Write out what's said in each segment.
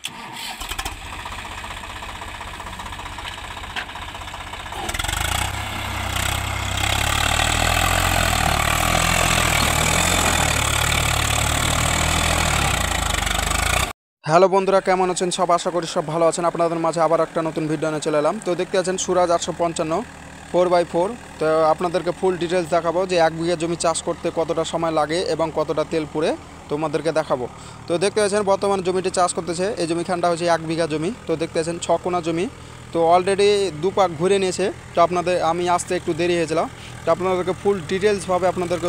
Hello বন্ধুরা, কেমন আছেন সব? আশা করি সব ভালো আছেন। আপনাদের মাঝে আবার একটা নতুন ভিডিও নিয়ে চলে এলাম। তো দেখতে আছেন সুরাজ 855 4x4। তো আপনাদেরকে ফুল ডিটেলস দেখাবো যে 1 বিঘা জমি চাষ করতে কতটা সময় লাগে এবং কতটা তেল পুড়ে তোমাদেরকে দেখাবো। তো দেখতে পাচ্ছেন বর্তমান জমিটি চাষ করতেছে, এই জমিখানটা হচ্ছে 1 বিঘা জমি। তো দেখতে পাচ্ছেন 6 কোনা জমি। তো অলরেডি 2 পাক ঘুরে নিয়েছে। তো আমি আসতে একটু দেরি হয়েছিলাম। তো আপনাদেরকে ফুল ডিটেলসভাবে আপনাদেরকে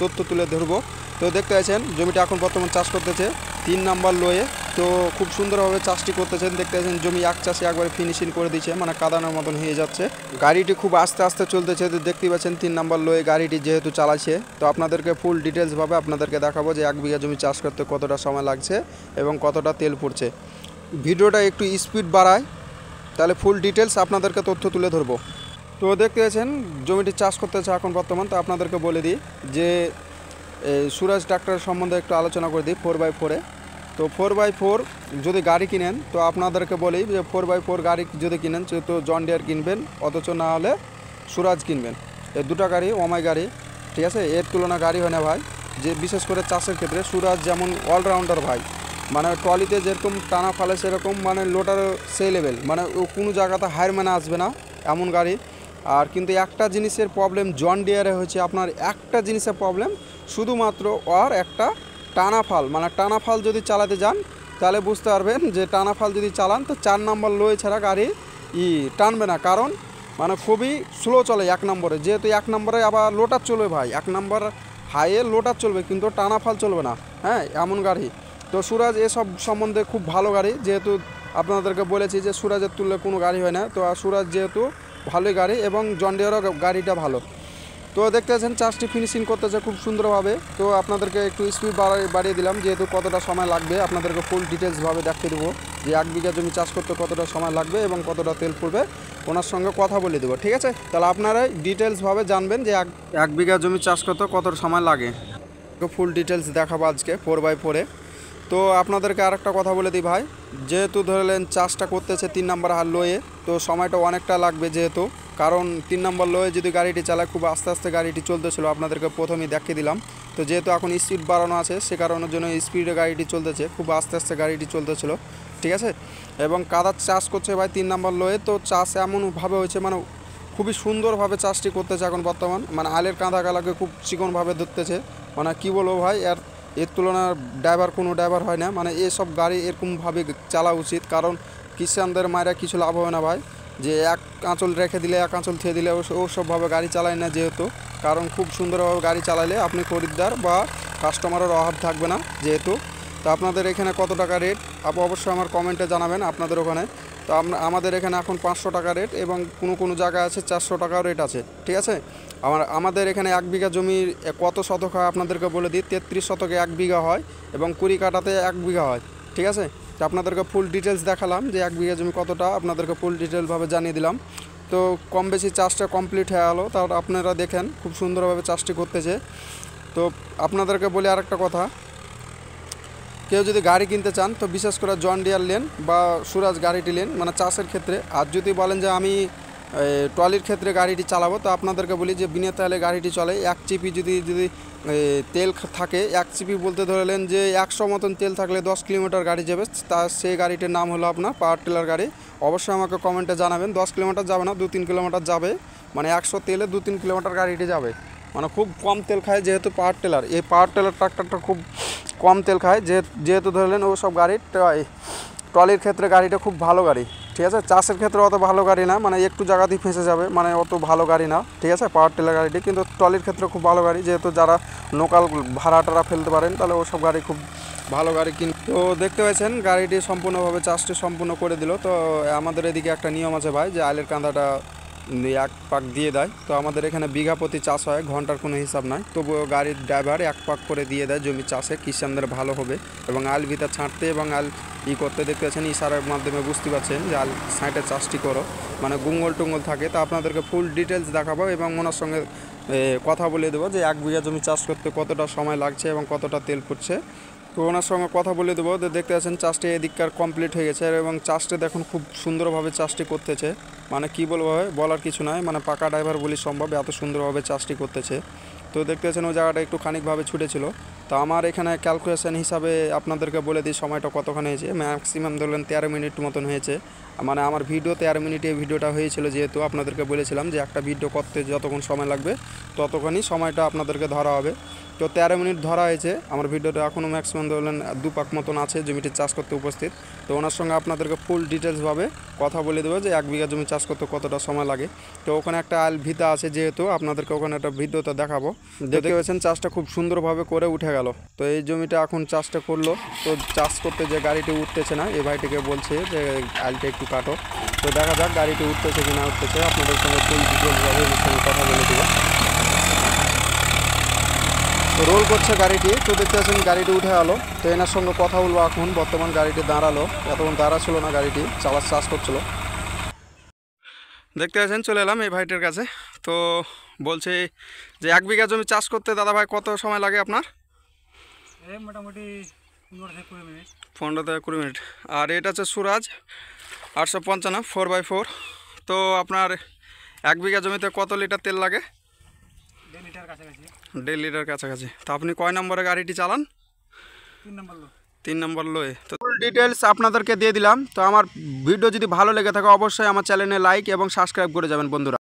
তথ্য তুলে ধরবো। তো দেখতে পাচ্ছেন জমিটা এখন বর্তমান চাষ করতেছে 3 নাম্বার লোয়ে। তো খুব সুন্দরভাবে চাষটি করতেছেন। দেখতে পাচ্ছেন জমি এক চাষে একবারে ফিনিশিং করে দিচ্ছে, মানে কাদানোর মতন হয়ে যাচ্ছে। গাড়িটি খুব আস্তে আস্তে চলতেছে। তো দেখতে পাচ্ছেন 3 নাম্বার লোয়ে গাড়িটি যেহেতু চালাচ্ছে। তো আপনাদেরকে ফুল ডিটেলসভাবে আপনাদেরকে দেখাবো যে 1 বিঘা জমি চাষ করতে কতটা সময় লাগছে এবং কতটা তেল পড়ছে। ভিডিওটা একটু স্পিড বাড়ায়, তাহলে ফুল ডিটেলস আপনাদেরকে তথ্য তুলে ধরবো। তো দেখতে পাচ্ছেন জমিটি চাষ করতেছে এখন বর্তমান। তো আপনাদেরকে বলে দিই যে সুরাজ ট্রাক্টর সম্বন্ধে একটু আলোচনা করে দিই 4x4-এ। তো 4x4 যদি গাড়ি কিনেন, তো আপনাদেরকে বলি যে 4x4 গাড়ি যদি কিনেন তো জন ডিয়ার কিনবেন, অথচ না হলে সুরাজ কিনবেন। এই দুটো গাড়ি ওমাই গাড়ি, ঠিক আছে? এর তুলনা গাড়ি হয় না ভাই। যে বিশেষ করে চাষের ক্ষেত্রে সুরাজ যেমন অলরাউন্ডার ভাই, মানে ট্রলিতে যেরকম টানা ফালে সেরকম, মানে লোটারও সেই লেভেল, মানে ও কোনো জায়গাতে হার মানে আসবে না এমন গাড়ি। আর কিন্তু একটা জিনিসের প্রবলেম জন ডিয়ারে হচ্ছে, আপনার একটা জিনিসের প্রবলেম শুধুমাত্র ওর একটা টানা ফাল, মানে টানা ফাল যদি চালাতে যান তাহলে বুঝতে পারবেন যে টানা ফাল যদি চালান তো 4 নম্বর লোয়ে ছাড়া গাড়ি টানবে না। কারণ মানে খুবই স্লো চলে 1 নম্বরে, যেহেতু 1 নম্বরে আবার লোটার চলবে ভাই। 1 নম্বর হাইয়ে লোটার চলবে কিন্তু টানা ফাল চলবে না, হ্যাঁ, এমন গাড়ি। তো সুরাজ এসব সম্বন্ধে খুব ভালো গাড়ি, যেহেতু আপনাদেরকে বলেছি যে সুরাজের তুললে কোনো গাড়ি হয় না। তো সুরাজ যেহেতু ভালোই গাড়ি এবং জন ডিয়ারও গাড়িটা ভালো। তো দেখতে পাচ্ছেন চাষটি ফিনিশিং করতেছে খুব সুন্দরভাবে। তো আপনাদেরকে একটু স্পিড বাড়িয়ে দিলাম, যেহেতু কতটা সময় লাগবে আপনাদেরকে ফুল ডিটেলসভাবে দেখিয়ে দেবো যে 1 বিঘা জমি চাষ করতে কতটা সময় লাগবে এবং কতটা তেল পড়বে। ওনার সঙ্গে কথা বলে দেবো, ঠিক আছে? তাহলে আপনারাই ডিটেলসভাবে জানবেন যে 1 বিঘা জমি চাষ করতে কতটা সময় লাগে। ফুল ডিটেলস দেখাবো আজকে 4x4-এ। তো আপনাদেরকে আরেকটা কথা বলে দিই ভাই, যেহেতু ধরলেন চাষটা করতেছে 3 নাম্বার হার লোয়ে, তো সময়টা অনেকটা লাগবে যেহেতু। কারণ 3 নাম্বার লোয়ে যদি গাড়িটি চালায় খুব আস্তে আস্তে গাড়িটি চলতেছিল, আপনাদেরকে প্রথমেই দেখিয়ে দিলাম। তো যেহেতু এখন স্পিড বাড়ানো আছে সে কারণের জন্য স্পিডে গাড়িটি চলতেছে, খুব আস্তে আস্তে গাড়িটি চলতেছিল, ঠিক আছে? এবং কাদার চাষ করছে ভাই 3 নাম্বার লোয়ে। তো চাষ এমনভাবে হয়েছে, মানে খুবই সুন্দরভাবে চাষটি করতেছে এখন বর্তমান, মানে আলের কাঁধা গালাকে খুব চিকনভাবে ধরতেছে। মানে কি বলবো ভাই, এর তুলনার কোনো ড্রাইভার হয় না। মানে এসব গাড়ি এরকমভাবে চালা উচিত, কারণ কিষানদের মায়েরা কিছু লাভ হবে না ভাই, যে এক আঁচল রেখে দিলে এক আঁচল থিয়ে দিলে ওসবভাবে গাড়ি চালায় না যেহেতু। কারণ খুব সুন্দরভাবে গাড়ি চালালে আপনি খরিদ্দার বা কাস্টমারের অভাব থাকবে না যেহেতু। তো আপনাদের এখানে কত টাকা রেট অবশ্যই আমার কমেন্টে জানাবেন আপনাদের ওখানে। তো আমাদের এখানে এখন 500 টাকা রেট এবং কোনো জায়গায় আছে 400 টাকাও রেট আছে, ঠিক আছে? আমাদের এখানে 1 বিঘা জমির কত শতক হয় আপনাদেরকে বলে দিই। 33 শতকে 1 বিঘা হয় এবং 20 কাঠাতে 1 বিঘা হয়, ঠিক আছে? তো আপনাদেরকে ফুল ডিটেলস দেখালাম যে 1 বিঘা জমি কতটা, আপনাদেরকে ফুল ডিটেলসভাবে জানিয়ে দিলাম। তো কম বেশি চাষটা কমপ্লিট হয়ে গেলো। তার আপনারা দেখেন খুব সুন্দরভাবে চাষটি করতেছে। তো আপনাদেরকে বলি আরেকটা কথা, কেউ যদি গাড়ি কিনতে চান তো বিশেষ করে জন ডিয়ার নেন বা সুরাজ গাড়িটি নেন, মানে চাষের ক্ষেত্রে। আর যদি বলেন যে আমি ট্রলির ক্ষেত্রে গাড়িটি চালাবো, তো আপনাদেরকে বলি যে বিনা তেলে গাড়িটি চলে। 1 চিপি যদি তেল থাকে, 1 চিপি বলতে ধরলেন যে 100 মতন তেল থাকলে 10 কিলোমিটার গাড়ি যাবে, সেই গাড়িটির নাম হলো আপনার পাওয়ার টিলার গাড়ি। অবশ্যই আমাকে কমেন্টে জানাবেন। 10 কিলোমিটার যাবে না, 2-3 কিলোমিটার যাবে, মানে 100 তেলে 2-3 কিলোমিটার গাড়িটি যাবে। মানে খুব কম তেল খায় যেহেতু পাওয়ার টিলার। এই পাওয়ার টিলার ট্রাক্টরটা খুব কম তেল খায়, যেহেতু ধরলেন ও সব গাড়ির ট্রলির ক্ষেত্রে গাড়িটা খুব ভালো গাড়ি, ঠিক আছে? চাষের ক্ষেত্রে অত ভালো গাড়ি না, মানে একটু জায়গাতেই ফেঁসে যাবে, মানে অত ভালো গাড়ি না, ঠিক আছে, পাওয়ার টিলার গাড়িটি। কিন্তু ট্রলির ক্ষেত্রে খুব ভালো গাড়ি, যেহেতু যারা লোকাল ভাড়া টাড়া ফেলতে পারেন তাহলে ওসব গাড়ি খুব ভালো গাড়ি তো দেখতে পাচ্ছেন গাড়িটি সম্পূর্ণভাবে চাষটি সম্পূর্ণ করে দিল। তো আমাদের এদিকে একটা নিয়ম আছে ভাই, যে আলের কাঁদাটা 1 পাক দিয়ে দেয়। তো আমাদের এখানে বিঘা প্রতি চাষ হয়, ঘন্টার কোনো হিসাব নাই, তবুও গাড়ির ড্রাইভার 1 পাক করে দিয়ে দেয় জমি চাষে, কিষানদের ভালো হবে। এবং আল ভিতা ছাঁটতে এবং আল করতে দেখতে পাচ্ছেন ইশারার মাধ্যমে বুঝতে পারছেন যে আল সাইডে চাষটি করো, মানে গুঙ্গল টুঙ্গল থাকে। তো আপনাদেরকে ফুল ডিটেলস দেখাবো এবং ওনার সঙ্গে কথা বলে দেবো যে 1 বিঘা জমি চাষ করতে কতটা সময় লাগছে এবং কতটা তেল পড়ছে। তো ওনার সঙ্গে কথা বলে দেবো। তো দেখতে পাচ্ছেন চাষটি এদিককার কমপ্লিট হয়ে গেছে এবং চাষটি দেখুন খুব সুন্দরভাবে চাষটি করতেছে। মানে কি বলবো বলার কিছু নয়, মানে পাকা ড্রাইভার বলি সম্ভব, এত সুন্দরভাবে চাষটি করতেছে। তো দেখতে পাচ্ছেন ওই জায়গাটা একটু খানিকভাবে ছুটেছিল। তো আমার এখানে ক্যালকুলেশন হিসাবে আপনাদেরকে বলে দিই সময়টা কতক্ষণ হয়েছে। ম্যাক্সিমাম ধরলেন 13 মিনিট মতন হয়েছে। মানে আমার ভিডিও 13 মিনিটে ভিডিওটা হয়েছিল, যেহেতু আপনাদেরকে বলেছিলাম যে একটা ভিডিও করতে যতক্ষণ সময় লাগবে ততক্ষণই সময়টা আপনাদেরকে ধরা হবে। তো 13 মিনিট ধরা হয়েছে আমার ভিডিওটা। এখনও ম্যাক্সিমাম ধরলেন 2 পাক মতন আছে জমিটি চাষ করতে উপস্থিত। তো ওনার সঙ্গে আপনাদেরকে ফুল ডিটেলসভাবে কথা বলে দেবো যে 1 বিঘা জমি চাষ করতে কতটা সময় লাগে। তো ওখানে একটা আল ভিতা আছে, যেহেতু আপনাদেরকে ওখানে একটা ভিডিওটা দেখাবো। দেখতে পাচ্ছেন চাষটা খুব সুন্দরভাবে করে উঠে গেল। তো এই জমিটা এখন চাষটা করলো। তো চাষ করতে যে গাড়িটি উঠতেছে না, এই ভাইটিকে বলছে যে আলটা একটু কাটো। তো দেখা যাক গাড়িটি উঠতেছে কি না উঠতেছে, আপনাদের সঙ্গে ফুল ডিটেলসভাবে ওর সঙ্গে কথা বলে দেবো। তো রোল করছে গাড়িটি। তো দেখতে পাচ্ছেন গাড়িটি উঠে গেলো। তো এনার সঙ্গে কথা বলবো এখন। বর্তমান গাড়িটি দাঁড়ালো, এতক্ষণ দাঁড়া ছিল না, গাড়িটি চাষ করছিল। দেখতে পাচ্ছেন চলে এলাম এই ভাইটির কাছে। তো বলছে যে 1 বিঘা জমি চাষ করতে দাদা ভাই কত সময় লাগে আপনার? মোটামুটি 15 থেকে 20 মিনিট। 15 থেকে 20 মিনিট। আর এটা হচ্ছে সুরাজ 855 4x4। তো আপনার 1 বিঘা জমিতে কত লিটার তেল লাগে? 1.5 লিটার কাছাকাছি। 1.5 লিটার কাছাকাছি। তো আপনি কয় নম্বরে গাড়িটি চালান? 3 নম্বর লো। 3 নম্বর লোয়ে। তো ফুল ডিটেলস আপনাদেরকে দিয়ে দিলাম। তো আমার ভিডিও যদি ভালো লেগে থাকে অবশ্যই আমার চ্যানেলে লাইক এবং সাবস্ক্রাইব করে যাবেন বন্ধুরা।